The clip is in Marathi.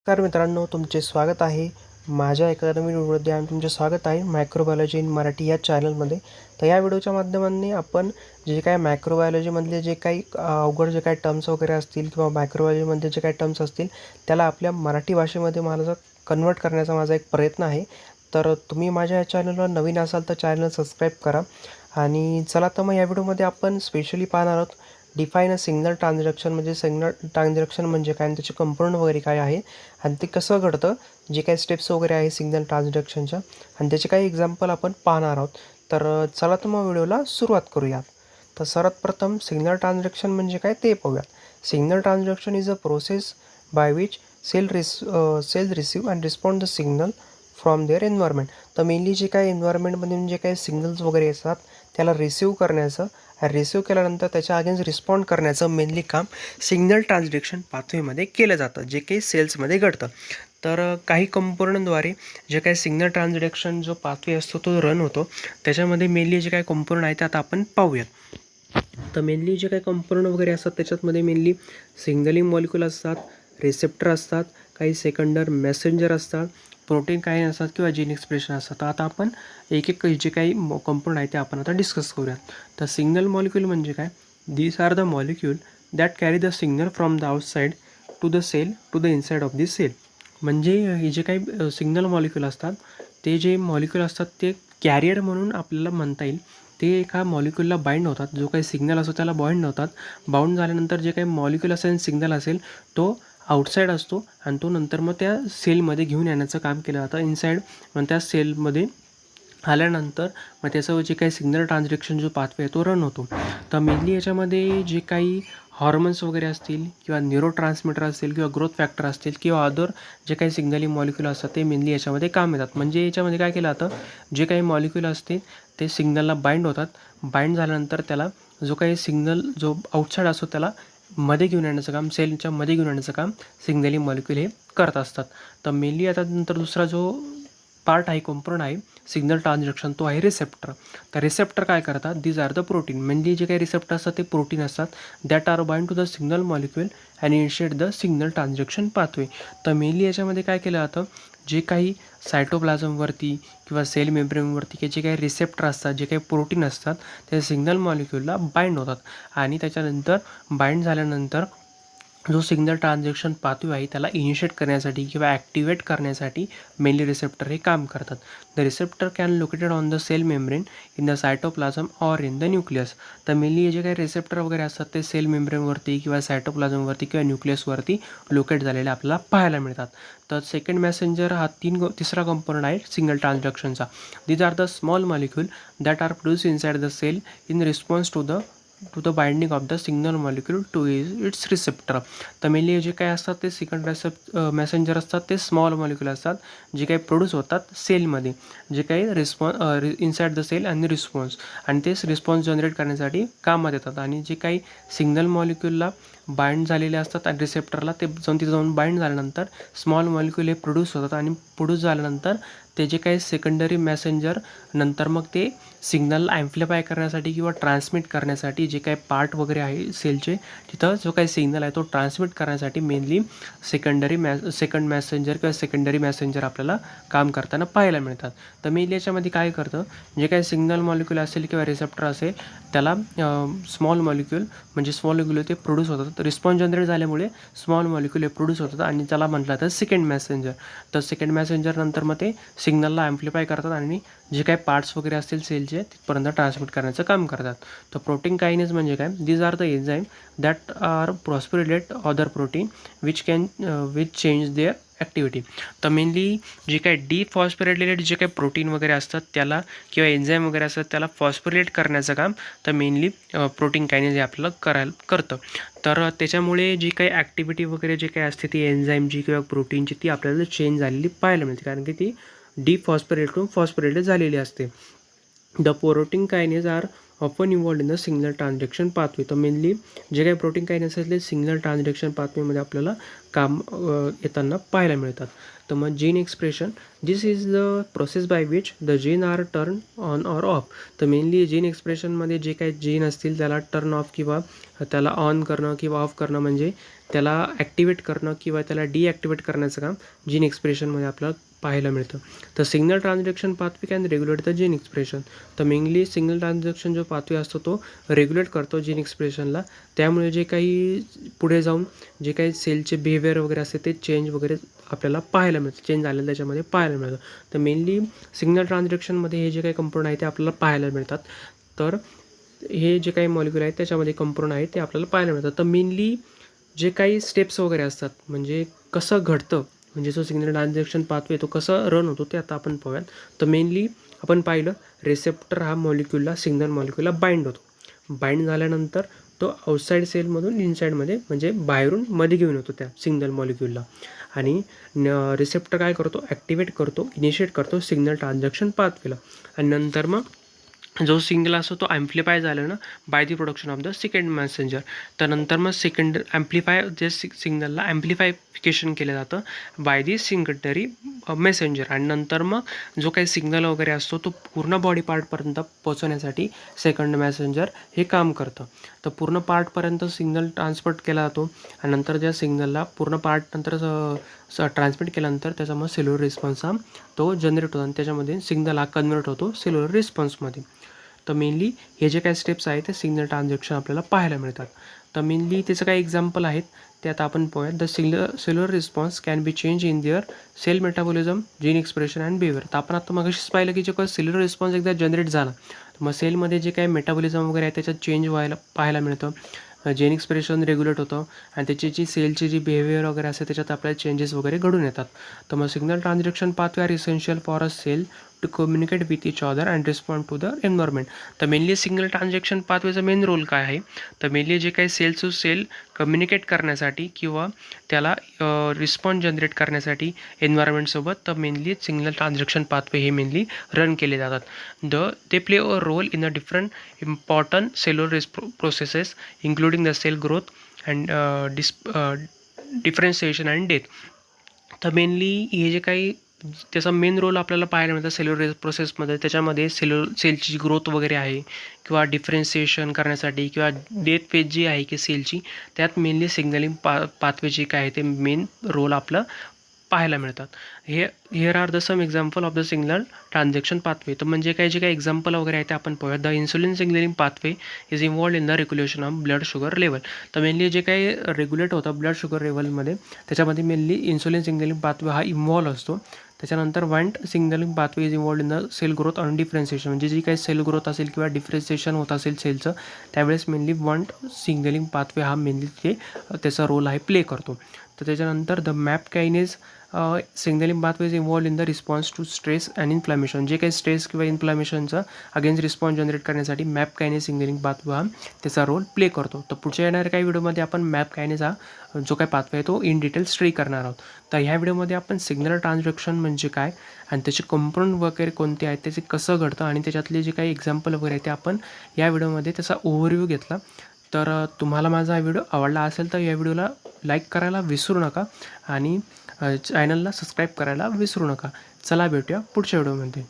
नमस्कार मित्रांनो, तुमचे स्वागत आहे माझ्या एका नवीन व्हिडिओमध्ये आणि तुमचे स्वागत आहे मायक्रोबायोलॉजी इन मराठी या चॅनलमध्ये. तर या व्हिडिओच्या माध्यमाने आपण जे काही मायक्रोबायोलॉजीमधले जे काही अवघड जे काही टर्म्स वगैरे असतील किंवा मायक्रोबायोलॉजीमध्ये जे काही टर्म्स असतील त्याला आपल्या मराठी भाषेमध्ये मला कन्वर्ट करण्याचा माझा एक प्रयत्न आहे. तर तुम्ही माझ्या या चॅनलवर नवीन असाल तर चॅनल सबस्क्राईब करा. आणि चला तर मग या व्हिडिओमध्ये आपण स्पेशली पाहणार आहोत डिफाईन अ सिग्नल ट्रान्झॅक्शन. म्हणजे सिग्नल ट्रान्झॅक्शन म्हणजे काय आणि त्याचे कंपोनंट वगैरे काय आहे आणि ते कसं घडतं, जे काही स्टेप्स वगैरे आहे सिग्नल ट्रान्झॅक्शनच्या आणि त्याचे काही एक्झाम्पल आपण पाहणार आहोत. तर चला तर मग व्हिडिओला सुरुवात करूयात. तर सर्वात प्रथम सिग्नल ट्रान्झॅक्शन म्हणजे काय ते पाहूयात. Signal transaction is a process by which cell receive and respond the signal from there environment. तर मेनली जे काही एन्व्हायरमेंटमध्ये जे काही सिग्नल्स वगैरे असतात त्याला रिसीव्ह करण्याचं, रिसीव्ह केल्यानंतर त्याच्या अगेन्स्ट रिस्पॉन्ड करण्याचं मेनली काम सिग्नल ट्रान्झॅक्शन पाथवेमध्ये केलं जातं, जे काही सेल्समध्ये घडतं. तर काही कंपोनंटद्वारे जे काही सिग्नल ट्रान्झॅक्शन जो पाथवे असतो तो रन होतो. त्याच्यामध्ये मेनली जे काही कंपोनंट आहे ते आता आपण पाहूयात. तर मेनली जे काही कंपोनंट वगैरे असतात त्याच्यामध्ये मेनली सिग्नलिंग मॉलिक्यूल असतात, रिसेप्टर असतात, काही सेकंडर मेसेंजर असतात, प्रोटीन काही असतात किंवा जीन एक्सप्रेशन असतात. तर आता आपण एक एक जे काही कंपोनंट आहे ते आपण आता डिस्कस करूयात. तर सिग्नल मॉलिक्यूल म्हणजे काय? These are the molecule that carry the signal from the outside to the cell to the inside of the cell. म्हणजे हे जे काही सिग्नल मॉलिक्यूल असतात ते जे मॉलिक्यूल असतात ते कॅरियर म्हणून आपल्याला म्हणता येईल. ते एका मॉलिक्यूलला बाइंड होतात, जो काही सिग्नल असतो त्याला बाइंड होतात. बाउंड झाल्यानंतर जे काही मॉलिक्यूल असेल, सिग्नल असेल, तो आउटसाईड असतो आणि तो नंतर मग त्या सेलमध्ये घेऊन येण्याचं काम केलं जातं इनसाईड. मग त्या सेलमध्ये आल्यानंतर मग त्याचं जे काही सिग्नल ट्रान्झॅक्शन जो पाथवे आहे तो रन होतो. तर मेनली याच्यामध्ये जे काही हॉर्मोन्स वगैरे असतील किंवा न्यूरो ट्रान्समीटर असतील किंवा ग्रोथ फॅक्टर असतील किंवा अदर जे काही सिग्नलिंग मॉलिक्यूल असतात ते मेनली याच्यामध्ये काम येतात. म्हणजे याच्यामध्ये काय केलं जातं, जे काही मॉलिक्यूल असते ते सिग्नलला बाइंड होतात. बाइंड झाल्यानंतर त्याला जो काही सिग्नल जो आउटसाईड असतो त्याला मध्ये घेऊन येण्याचं काम, सेलच्या मध्ये घेऊन येण्याचं काम सिग्नलिंग मॉलिक्यूल हे करत असतात. तर मेनली आता नंतर दुसरा जो पार्ट आहे, कंपोनंट आहे सिग्नल ट्रान्झॅक्शन, तो आहे रिसेप्टर. तर रिसेप्टर काय करतात? These are the protein. म्हणजे जे काही रिसेप्टर असतात ते प्रोटीन असतात that are bind to the signal molecule and initiate the signal transaction pathway. तर मेनली याच्यामध्ये काय केलं जातं, जे काही सायटोप्लाझमवरती किंवा सेल मेम्ब्रेनवरती की जे काही रिसेप्टर असतात, जे काही प्रोटीन असतात ते सिग्नल मॉलिक्यूलला बाइंड होतात आणि त्याच्यानंतर बाइंड झाल्यानंतर जो सिग्नल ट्रान्झॅक्शन पाथवे आहे त्याला इनिशिएट करण्यासाठी किंवा ॲक्टिवेट करण्यासाठी मेनली रिसेप्टर हे काम करतात. The receptor can located on the cell membrane in the cytoplasm or in the nucleus. तर मेनली जे काही रिसेप्टर वगैरे असतात ते सेल मेम्ब्रेनवरती किंवा सायटोप्लाझमवरती किंवा न्यूक्लियसवरती लोकेट झालेले आपल्याला पाहायला मिळतात. तर सेकंड मॅसेंजर हा तिसरा कंपोनंट आहे सिग्नल ट्रान्झॅक्शनचा. These are the small molecule that are produce inside the cell in response to the binding of the signal molecule to its receptor. तर मेनली जे काही असतात ते सेकंड मॅसेंजर असतात ते स्मॉल मॉलिक्यूल असतात, जे काही प्रोड्यूस होतात सेलमध्ये, जे काही इनसाइड द सेल आणि रिस्पॉन्स, आणि तेच रिस्पॉन्स जनरेट करण्यासाठी कामात येतात. आणि जे काही सिग्नल मॉलिक्यूलला बाइंड झालेले असतात आणि रिसेप्टरला ते तिथे जाऊन बाइंड झाल्यानंतर स्मॉल मॉलिक्यूल हे प्रोड्यूस होतात आणि प्रोड्यूस झाल्यानंतर ते जे काही सेकंडरी मॅसेंजर नंतर मग ते सिग्नल ॲम्प्लिफाय करण्यासाठी किंवा ट्रान्समिट करण्यासाठी जे काही पार्ट वगैरे आहे सेलचे तिथं जो काही सिग्नल आहे तो ट्रान्समिट करण्यासाठी मेनली सेकंड मॅसेंजर किंवा सेकंडरी मॅसेंजर आपल्याला काम करताना पाहायला मिळतात. तर मेनली याच्यामध्ये काय करतं, जे काही सिग्नल मॉलिक्यूल असेल किंवा रिसेप्टर असेल त्याला स्मॉल मॉलिक्यूल ते प्रोड्यूस होतात. रिस्पॉन्स जनरेट झाल्यामुळे स्मॉल मॉलिक्यूल हे प्रोड्यूस होतात आणि त्याला म्हटलं जातं सेकंड मॅसेंजर. तर सेकंड मॅसेंजर नंतर मग ते सिग्नलला ॲम्प्लिफाय करतात आणि जे काही पार्ट्स वगैरे असतील सेलचे तिथपर्यंत ट्रान्समिट करण्याचं काम करतात. तर प्रोटीन कायनेज म्हणजे काय? These are the enzyme that are phosphorylate other protein which change their activity. तर मेनली जे काही डिफॉस्फोरिलेटेड जे काही प्रोटीन वगैरे असतात त्याला किंवा एन्झाईम वगैरे असतात त्याला फॉस्फोरिलेट करण्याचं काम तर मेनली प्रोटीन कायनेज हे आपल्याला करतं. तर त्याच्यामुळे जी काही ॲक्टिव्हिटी वगैरे जे काही असते ती एन्झाईमची किंवा प्रोटीनची ती आपल्याला चेंज झालेली पाहायला मिळते, कारण की ती डिफॉस्फोरेटकडून फॉस्फोरेटेड झालेली असते. The protein kinase are often involved in the signal transaction pathway. तर मेनली जे काही प्रोटीन कायनेज असले सिग्नल ट्रान्झॅक्शन पाथवेमध्ये आपल्याला काम येताना पाहायला मिळतात. तर मग gene expression, this is the process by which the gene are turn on or off. तर मेनली जीन एक्सप्रेशनमध्ये जे काही जीन असतील त्याला टर्न ऑफ किंवा त्याला ऑन करणं किंवा ऑफ करणं म्हणजे त्याला ॲक्टिवेट करणं किंवा त्याला डिॲक्टिवेट करण्याचं काम जीन एक्सप्रेशनमध्ये आपल्याला पाहायला मिळतं. तर signal transaction pathway can regulate the gene expression. तर मेनली सिग्नल ट्रान्झॅक्शन जो पाथवे असतो तो रेग्युलेट करतो जीन एक्सप्रेशनला. त्यामुळे जे काही पुढे जाऊन जे काही सेलचे बिहेवियर वगैरे असते ते चेंज वगैरे आपल्याला पाहायला मिळतं, चेंज झालेलं त्याच्यामध्ये पाहायला मिळतं. तर मेनली सिग्नल ट्रान्झॅक्शनमध्ये हे जे काही कंपोनंट आहे ते आपल्याला पाहायला मिळतात. तर हे जे काही मॉलिक्यूल आहेत त्याच्यामध्ये कंपोनंट आहे ते आपल्याला पाहायला मिळतात. तर मेनली जे काही स्टेप्स वगैरे असतात म्हणजे कसं घडतं, म्हणजे जो सिग्नल ट्रान्झॅक्शन पाथवे तो कसं रन होतो ते आता आपण पाहूयात. तर मेनली आपण पाहिलं रिसेप्टर हा मॉलिक्यूलला सिग्नल मॉलिक्यूलला बाइंड होतो. बाइंड झाल्यानंतर तो आउटसाईड सेलमधून इनसाईडमध्ये म्हणजे बाहेरून मध्ये घेऊन येतो त्या सिग्नल मॉलिक्यूलला. आणि रिसेप्टर काय करतो, ॲक्टिवेट करतो, इनिशिएट करतो सिग्नल ट्रान्झॅक्शन पाथवेला. आणि नंतर मग जो सिग्नल असतो तो ॲम्प्लिफाय झाला ना by the production of the second messenger. तर नंतर मग सेकंड ॲम्प्लिफाय जे सिग्नलला ॲम्प्लिफायफिकेशन केलं जातं बाय दी सेकंडरी मेसेंजर. आणि नंतर मग जो काही सिग्नल वगैरे असतो तो पूर्ण बॉडी पार्टपर्यंत पोहोचवण्यासाठी सेकंड मेसेंजर हे काम करतं. तर पूर्ण पार्टपर्यंत सिग्नल ट्रान्सपोर्ट केला जातो आणि नंतर ज्या सिग्नलला पूर्ण पार्ट नंतर ट्रान्समिट केल्यानंतर त्याचा मग सेल्युलर रिस्पॉन्स हा तो जनरेट होतो आणि त्याच्यामध्ये सिग्नल हा कन्वर्ट होतो सेल्युलर रिस्पॉन्समध्ये. तर मेनली हे जे काही स्टेप्स आहेत ते सिग्नल ट्रान्झॅक्शन आपल्याला पाहायला मिळतात. तर मेनली त्याचं काही एक्झाम्पल आहेत ते आता आपण पाहूयात. The cellular response can be change in their cell metabolism, gene expression and behaviour. तर आपण आता मगाशीच पाहिलं की जे काही सेल्युलर रिस्पॉन्स एकदा जनरेट झाला मग सेलमध्ये जे काही मेटाबॉलिझम वगैरे आहे त्याच्यात चेंज पाहायला मिळतं. जीन एक्सप्रेशन रेग्युलेट होतं आणि त्याची जी सेलची जी बिहेवियर वगैरे असते त्याच्यात आपल्याला चेंजेस वगैरे घडून येतात. तर मग signal transaction pathway are essential for a cell to communicate with each other and respond to the environment. तर मेनली सिग्नल ट्रान्झॅक्शन पाथवेचा मेन रोल काय आहे, तर मेनली जे काही सेल टू सेल कम्युनिकेट करण्यासाठी किंवा त्याला रिस्पॉन्स जनरेट करण्यासाठी एन्व्हायरमेंटसोबत तर मेनली सिग्नल ट्रान्झॅक्शन पाथवे हे मेनली रन केले जातात. They play a role in a different important cellular processes including the cell growth and differentiation and death. तर मेनली हे जे काही त्याचा मेन रोल आपल्याला पाहायला मिळतं सेल्युलर प्रोसेसमध्ये, त्याच्यामध्ये सेलची ग्रोथ वगैरे आहे किंवा डिफरन्सिएशन करण्यासाठी किंवा डेथ फेज जी आहे की सेलची त्यात मेनली सिग्नलिंग पाथवे जे काय आहे ते मेन रोल आपलं पाहायला मिळतात. Here are the some example of the signal transaction pathway. तर म्हणजे काही जे काही एक्झाम्पल वगैरे आहे ते आपण पाहूया. The insulin signalling pathway is involved in the regulation of blood sugar level. तर मेनली जे काही रेग्युलेट होतं ब्लड शुगर लेवलमध्ये त्याच्यामध्ये मेनली इन्सुलिन सिग्नलिंग पाथवे हा इन्वॉल्व असतो. त्याच्यानंतर Wnt signalling pathway is involved in the cell growth and differentiation. म्हणजे जी काही सेल ग्रोथ असेल किंवा डिफरन्सिएशन होत असेल सेलचं त्यावेळेस मेनली वंट सिग्नलिंग पाथवे हा मेनली ते त्याचा रोल आहे प्ले करतो. तर त्याच्यानंतर the MAP kinase signalling pathway is involved in the response to stress and inflammation. जे काही स्ट्रेस किंवा इन्फ्लामेशनचा अगेन्स्ट रिस्पॉन्स जनरेट करण्यासाठी मॅप कायनेज सिग्नलिंग पाथवे हा त्याचा रोल प्ले करतो. तर पुढच्या येणाऱ्या काही व्हिडिओमध्ये आपण मॅप कायनेज हा जो काही पाथवे आहे तो इन डिटेल स्टडी करणार आहोत. तर ह्या व्हिडिओमध्ये आपण सिग्नल ट्रान्झॅक्शन म्हणजे काय आणि त्याचे कंपोनंट वगैरे कोणते आहेत, त्याचे कसं घडतं आणि त्याच्यातले जे काही एक्झाम्पल वगैरे आहे ते आपण या व्हिडिओमध्ये त्याचा ओव्हरव्ह्यू घेतला. तर तुम्हाला माझा हा व्हिडिओ आवडला असेल तर या व्हिडिओला लाईक करायला विसरू नका आणि चॅनलला सबस्क्राईब करायला विसरू नका. चला भेटूया पुढच्या व्हिडिओमध्ये.